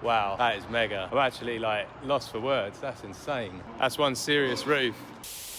Wow, that is mega. I'm actually like lost for words. That's insane. That's one serious roof.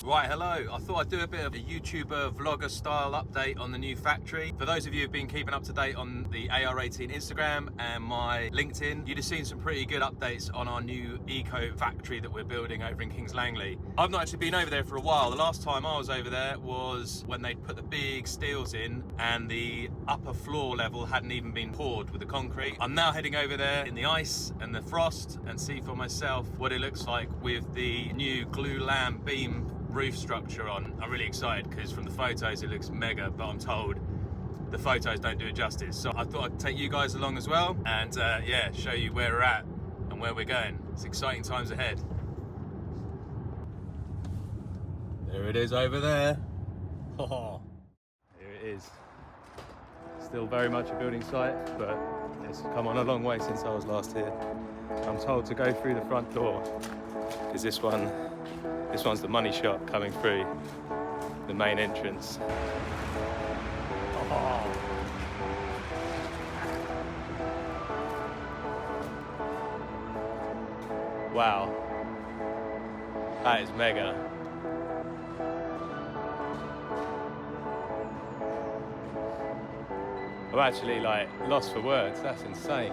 Right, hello. I thought I'd do a bit of a YouTuber vlogger style update on the new factory. For those of you who've been keeping up to date on the AR18 Instagram and my LinkedIn, you'd have seen some pretty good updates on our new eco factory that we're building over in Kings Langley. I've not actually been over there for a while. The last time I was over there was when they'd put the big steels in and the upper floor level hadn't even been poured with the concrete. I'm now heading over there in the ice and the frost and see for myself what it looks like with the new glulam beam roof structure on. I'm really excited because from the photos it looks mega, but I'm told the photos don't do it justice. So I thought I'd take you guys along as well and yeah, show you where we're at and where we're going. It's exciting times ahead. There it is over there. Oh, here it is. Still very much a building site, but it's come on a long way since I was last here. I'm told to go through the front door because this one's the money shot coming through the main entrance. Oh. Wow, that is mega. I'm actually like lost for words. That's insane.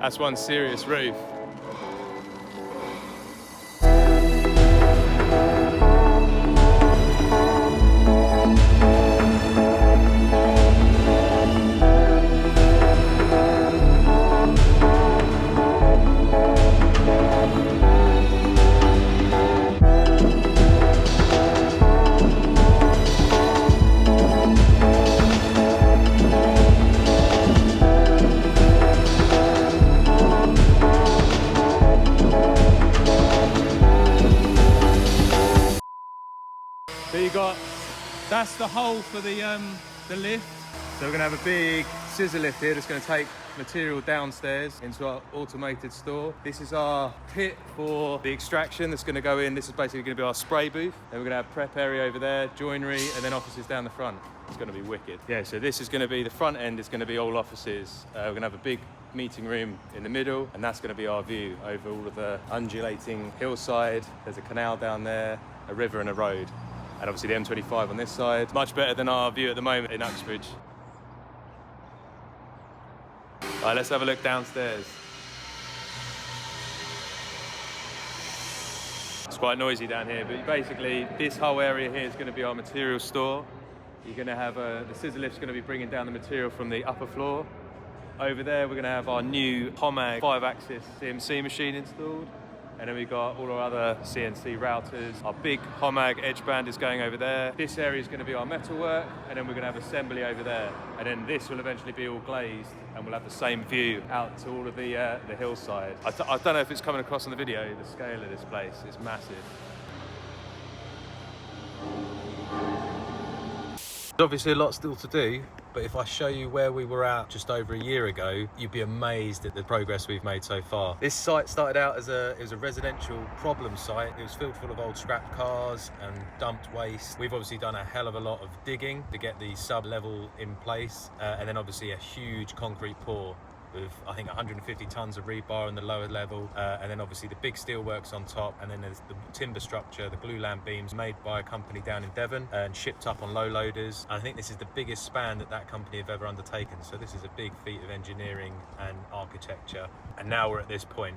That's one serious roof. So you got, that's the hole for the lift. So we're gonna have a big scissor lift here that's gonna take material downstairs into our automated store. This is our pit for the extraction that's gonna go in. This is basically gonna be our spray booth. Then we're gonna have prep area over there, joinery, and then offices down the front. It's gonna be wicked. Yeah, so this is gonna be, the front end is gonna be all offices. We're gonna have a big meeting room in the middle, and that's gonna be our view over all of the undulating hillside. There's a canal down there, a river and a road. And obviously the M25 on this side. Much better than our view at the moment in Uxbridge. All right, let's have a look downstairs. It's quite noisy down here, but basically this whole area here is going to be our material store. You're going to have the scissor lift's going to be bringing down the material from the upper floor. Over there we're going to have our new HOMAG 5-axis CNC machine installed. And then we've got all our other CNC routers. Our big HOMAG edge band is going over there. This area is going to be our metalwork, and then we're going to have assembly over there. And then this will eventually be all glazed, and we'll have the same view out to all of the hillside. I don't know if it's coming across on the video, the scale of this place is massive. There's obviously a lot still to do, but if I show you where we were at just over a year ago, you'd be amazed at the progress we've made so far. This site started out as it was a residential problem site. It was filled full of old scrap cars and dumped waste. We've obviously done a hell of a lot of digging to get the sub-level in place, and then obviously a huge concrete pour with I think 150 tons of rebar on the lower level, and then obviously the big steel works on top, and then there's the timber structure, the glulam beams made by a company down in Devon and shipped up on low loaders. And I think this is the biggest span that company have ever undertaken, so this is a big feat of engineering and architecture, and now we're at this point.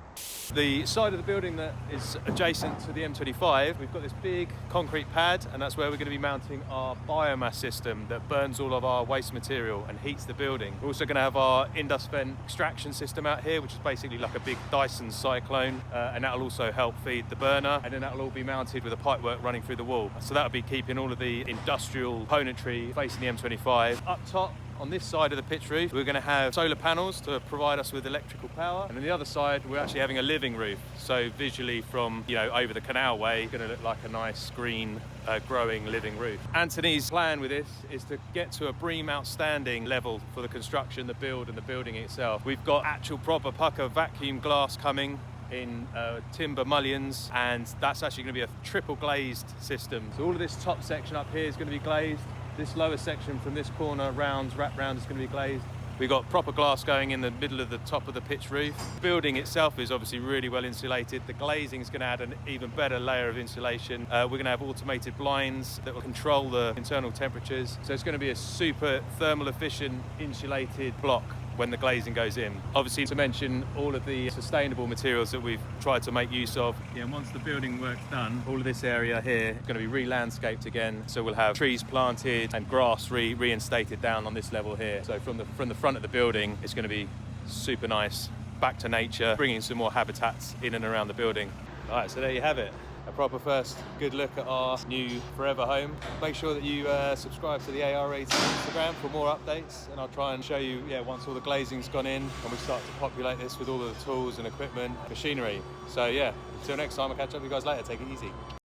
The side of the building that is adjacent to the M25, we've got this big concrete pad, and that's where we're going to be mounting our biomass system that burns all of our waste material and heats the building. We're also going to have our Indusvent extraction system out here, which is basically like a big Dyson cyclone, and that'll also help feed the burner, and then that'll all be mounted with a pipework running through the wall. So that'll be keeping all of the industrial componentry facing the M25. Up top on this side of the pitch roof, we're going to have solar panels to provide us with electrical power, and on the other side we're actually having a living roof, so visually from over the canalway, it's going to look like a nice green growing living roof. Anthony's plan with this is to get to a BREEAM outstanding level for the construction, the build and the building itself. We've got actual proper pucker vacuum glass coming in timber mullions, and that's actually going to be a triple glazed system. So all of this top section up here is going to be glazed. This lower section from this corner wrap round is going to be glazed. We've got proper glass going in the middle of the top of the pitch roof. The building itself is obviously really well insulated. The glazing is going to add an even better layer of insulation. We're going to have automated blinds that will control the internal temperatures. So it's going to be a super thermal efficient insulated block when the glazing goes in. Obviously, to mention all of the sustainable materials that we've tried to make use of. Yeah, once the building work's done, all of this area here is going to be re-landscaped again. So we'll have trees planted and grass reinstated down on this level here. So from the front of the building, it's going to be super nice, back to nature, bringing some more habitats in and around the building. All right, so there you have it. A proper first good look at our new forever home. Make sure that you subscribe to the AR18 Instagram for more updates, and I'll try and show you, once all the glazing's gone in and we start to populate this with all of the tools and equipment, machinery. So yeah, until next time, I'll catch up with you guys later. Take it easy.